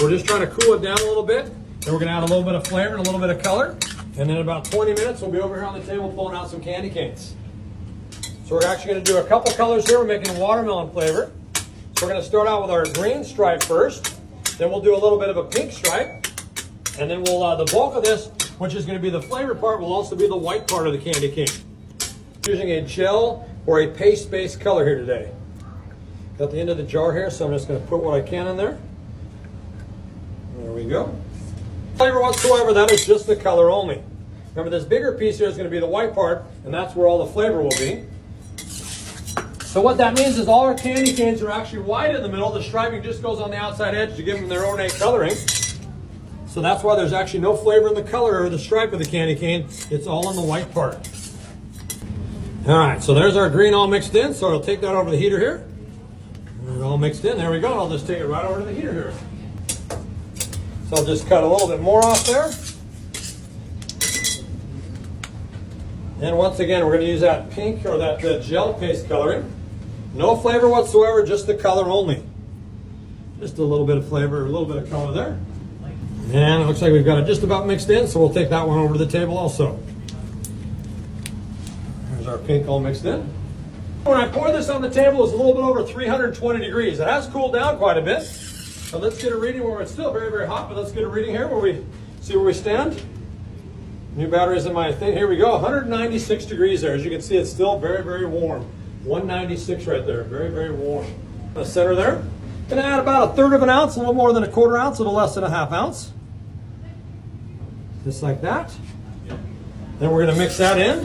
We're just trying to cool it down a little bit. Then we're going to add a little bit of flavor and a little bit of color. And then in about 20 minutes, we'll be over here on the table pulling out some candy canes. So we're actually going to do a couple colors here. We're making a watermelon flavor. So we're going to start out with our green stripe first. Then we'll do a little bit of a pink stripe. And then we'll, the bulk of this, which is going to be the flavor part, will also be the white part of the candy cane. Using a gel or a paste-based color here today. Got the end of the jar here, so I'm just going to put what I can in there. There we go. Flavor whatsoever, that is just the color only. Remember, this bigger piece here is going to be the white part, and that's where all the flavor will be. So what that means is all our candy canes are actually white in the middle. The striping just goes on the outside edge to give them their ornate coloring. So that's why there's actually no flavor in the color or the stripe of the candy cane. It's all in the white part. All right, so there's our green all mixed in. So I'll take that over to the heater here. It's all mixed in. There we go. And I'll just take it right over to the heater here. So I'll just cut a little bit more off there. And once again, we're going to use that pink or that gel paste coloring. No flavor whatsoever, just the color only. Just a little bit of flavor, a little bit of color there. And it looks like we've got it just about mixed in, so we'll take that one over to the table also. There's our pink all mixed in. When I pour this on the table, it's a little bit over 320 degrees. It has cooled down quite a bit. So let's get a reading where it's still very, very hot, but let's get a reading here where we see where we stand. New batteries in my thing. Here we go. 196 degrees there. As you can see, it's still very, very warm. 196 right there. Very, very warm. In the center there. Going to add about 1/3 of an ounce, a little more than 1/4 ounce, a little less than 1/2 ounce. Just like that. Then we're going to mix that in.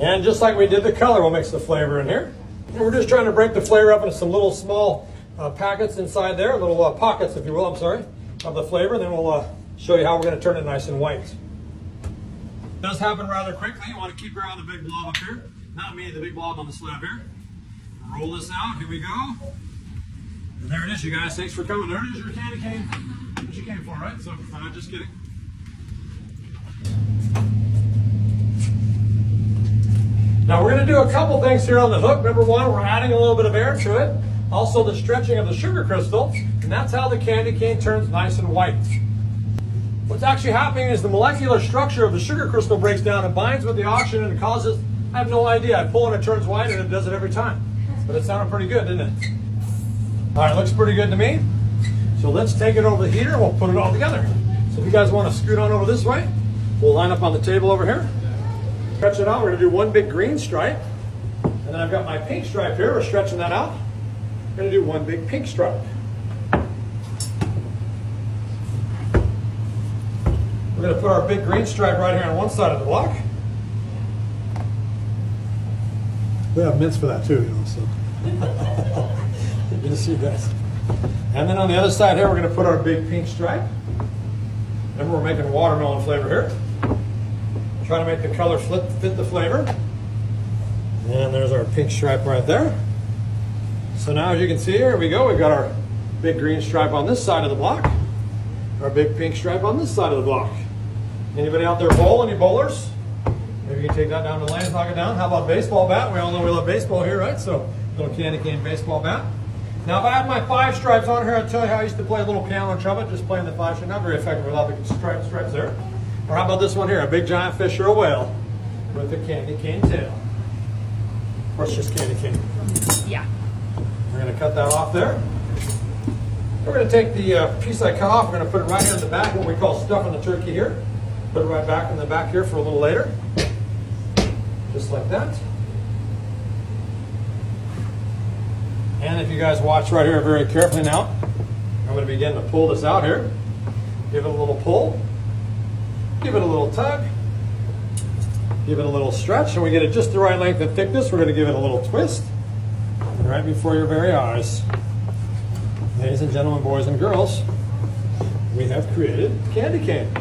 And just like we did the color, we'll mix the flavor in here. And we're just trying to break the flavor up into some little small packets inside there, little pockets, if you will, I'm sorry, of the flavor. Then we'll show you how we're going to turn it nice and white. It does happen rather quickly. You want to keep your eye on the big blob up here. Not me, the big blob on the slab here. Roll this out. Here we go. And there it is, you guys. Thanks for coming. There it is, your candy cane. That's what you came for, right? So, just kidding. Now we're going to do a couple things here on the hook. Number one, we're adding a little bit of air to it. Also the stretching of the sugar crystal. And that's how the candy cane turns nice and white. What's actually happening is the molecular structure of the sugar crystal breaks down and binds with the oxygen and causes, I have no idea. I pull and it turns white and it does it every time. But it sounded pretty good, didn't it? All right, looks pretty good to me. So let's take it over the heater and we'll put it all together. So if you guys want to scoot on over this way, we'll line up on the table over here. Stretch it out. We're going to do one big green stripe. And then I've got my pink stripe here. We're stretching that out. We're going to do one big pink stripe. We're going to put our big green stripe right here on one side of the block. We have mints for that too, you know, so. Good to see you guys. And then on the other side here, we're going to put our big pink stripe. Remember, we're making watermelon flavor here. Trying to make the color fit the flavor. And there's our pink stripe right there. So now as you can see here we go. We've got our big green stripe on this side of the block. Our big pink stripe on this side of the block. Anybody out there bowl? Any bowlers? Maybe you can take that down to the lane, knock it down. How about baseball bat? We all know we love baseball here, right? So little candy cane baseball bat. Now if I had my 5 stripes on here, I'd tell you how I used to play a little piano and trumpet, just playing the 5 stripes. Not very effective without the stripes there. Or how about this one here, a big giant fish or a whale with a candy cane tail. Or it's just candy cane. Yeah. We're going to cut that off there. We're going to take the piece I cut off, we're going to put it right here in the back, what we call stuffing the turkey here. Put it right back in the back here for a little later. Just like that. And if you guys watch right here very carefully now, I'm going to begin to pull this out here. Give it a little pull. Give it a little tug. Give it a little stretch. And we get it just the right length and thickness. We're going to give it a little twist. And right before your very eyes, ladies and gentlemen, boys and girls, we have created candy cane.